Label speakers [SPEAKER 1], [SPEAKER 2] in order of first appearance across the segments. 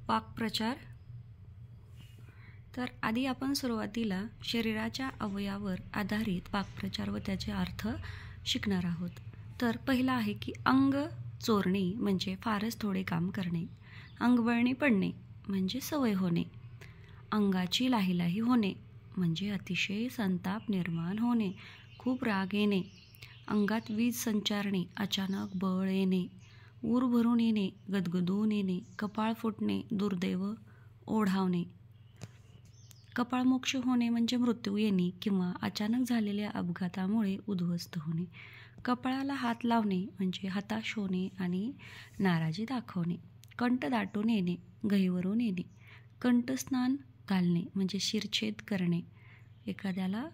[SPEAKER 1] वाक्प्रचार. तर आधी आपण सुरुवातीला शरीराच्या अवयवावर आधारित वाक्प्रचार व त्याचे अर्थ शिकणार आहोत. तर पहिला आहे की अंग चोरणे म्हणजे फारच थोडे काम करणे. अंगवळणी पडणे म्हणजे सवय होणे. अंगाची लाहीलाही होणे म्हणजे अतिशय संताप निर्माण होणे, खूप राग येणे. अंगात वीज संचारणे, अचानक बळ येणे, ऊर भरून येणे, गदगदून येणे, कपाळ फुटणे, दुर्दैव ओढावणे. कपाळमोक्ष होणे म्हणजे मृत्यू येणे किंवा अचानक झालेल्या अपघातामुळे उद्ध्वस्त होणे. कपाळाला हात लावणे म्हणजे हताश होणे आणि नाराजी दाखवणे. कंठ दाटून येणे, गहिवरून येणे. कंठस्नान घालणे म्हणजे शिरछेद करणे, एखाद्याला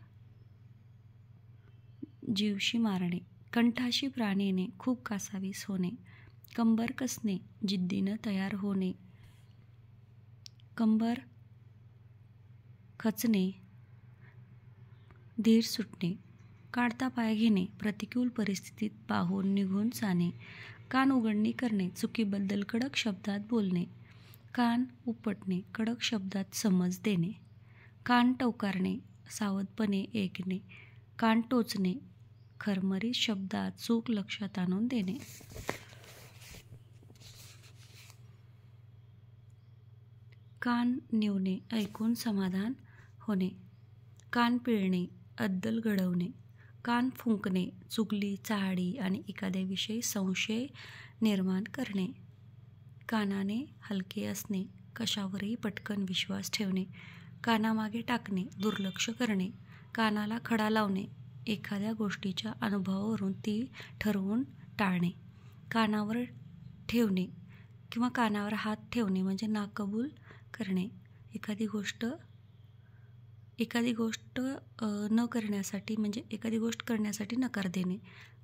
[SPEAKER 1] जीवशी मारणे. कंठाशी प्राण येणे, खूप कासावीस होणे. कंबर कसणे, जिद्दीनं तयार होणे. कंबर खचणे, धीर सुटणे. काढता पाय घेणे, प्रतिकूल परिस्थितीत पाहून निघून जाणे. कान उघडणी करणे, चुकीबद्दल कडक शब्दात बोलणे. कान उपटणे, कडक शब्दात समज देणे. कान टवकारणे, सावधपणे ऐकणे. कान टोचणे, खरमरीत शब्दात चूक लक्षात आणून देणे. कान निवणे, ऐकून समाधान होणे. कान पिळणे, अद्दल घडवणे. कान फुंकणे, चुगली, चहाडी आणि एखाद्याविषयी संशय निर्माण करणे. कानाने हलके असणे, कशावरही पटकन विश्वास ठेवणे. कानामागे टाकणे, दुर्लक्ष करणे. कानाला खडा लावणे, एखाद्या गोष्टीच्या अनुभवावरून ती ठरवून टाळणे. कानावर ठेवणे किंवा कानावर हात ठेवणे म्हणजे नाकबूल करणे, एखादी गोष्ट न करण्यासाठी म्हणजे एखादी गोष्ट करण्यासाठी नकार देणे.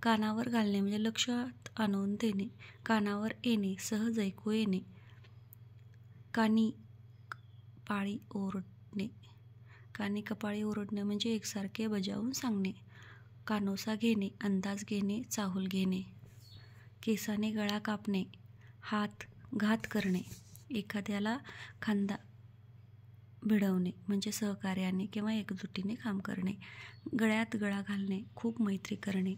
[SPEAKER 1] कानावर घालणे म्हणजे लक्षात आणून देणे. कानावर येणे, सहज ऐकू येणे. कानी पाळी ओरडणे, कानी कपाळी ओरडणे म्हणजे एकसारखे बजावून सांगणे. कानोसा घेणे, अंदाज घेणे, चाहूल घेणे. केसाने गळा कापणे, घात करणे. एखाद्याला खांदा भिडवणे म्हणजे सहकार्याने किंवा एकजुटीने काम करणे. गळ्यात गळा घालणे, खूप मैत्री करणे.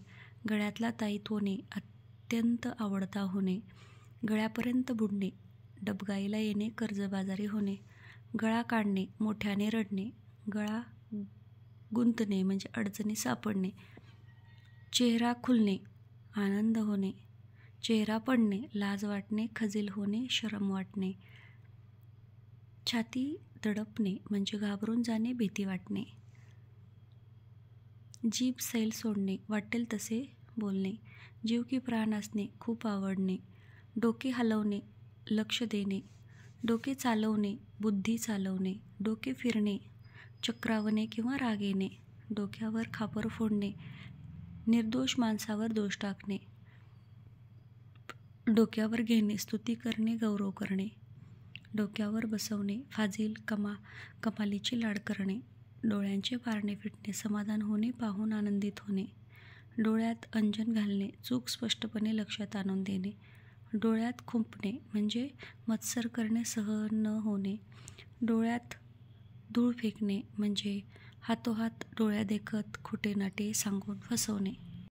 [SPEAKER 1] गळ्यातला ताईत होणे, अत्यंत आवडता होणे. गळ्यापर्यंत बुडणे, डबगाईला येणे, कर्जबाजारी होणे. गळा काढणे, मोठ्याने रडणे. गळा गुंतणे म्हणजे अडचणी सापडणे. चेहरा खुलणे, आनंद होणे. चेहरा पडणे, लाज वाटणे, खजील होणे, शरम वाटणे. छाती दडपणे म्हणजे घाबरून जाणे, भीती वाटणे. जीभ सैल सोडणे, वाटेल तसे बोलणे. जीव की प्राण असणे, खूप आवडणे. डोके हलवणे, लक्ष देणे. डोके चालवणे, बुद्धी चालवणे. डोके फिरणे, चक्रावणे किंवा राग येणे. डोक्यावर खापर फोडणे, निर्दोष माणसावर दोष टाकणे. डोक्यावर घेणे, स्तुती करणे, गौरव करणे. डोक्यावर बसवणे, फाजील कमालीची लाड करणे. डोळ्यांचे पारणे फिटणे, समाधान होणे, पाहून आनंदित होणे. डोळ्यात अंजन घालणे, चूक स्पष्टपणे लक्षात आणून देणे. डोळ्यात खुंपणे म्हणजे मत्सर करणे, सहन न होणे. डोळ्यात धूळ फेकणे म्हणजे हातोहात डोळ्यादेखत खोटे नाटे सांगून फसवणे.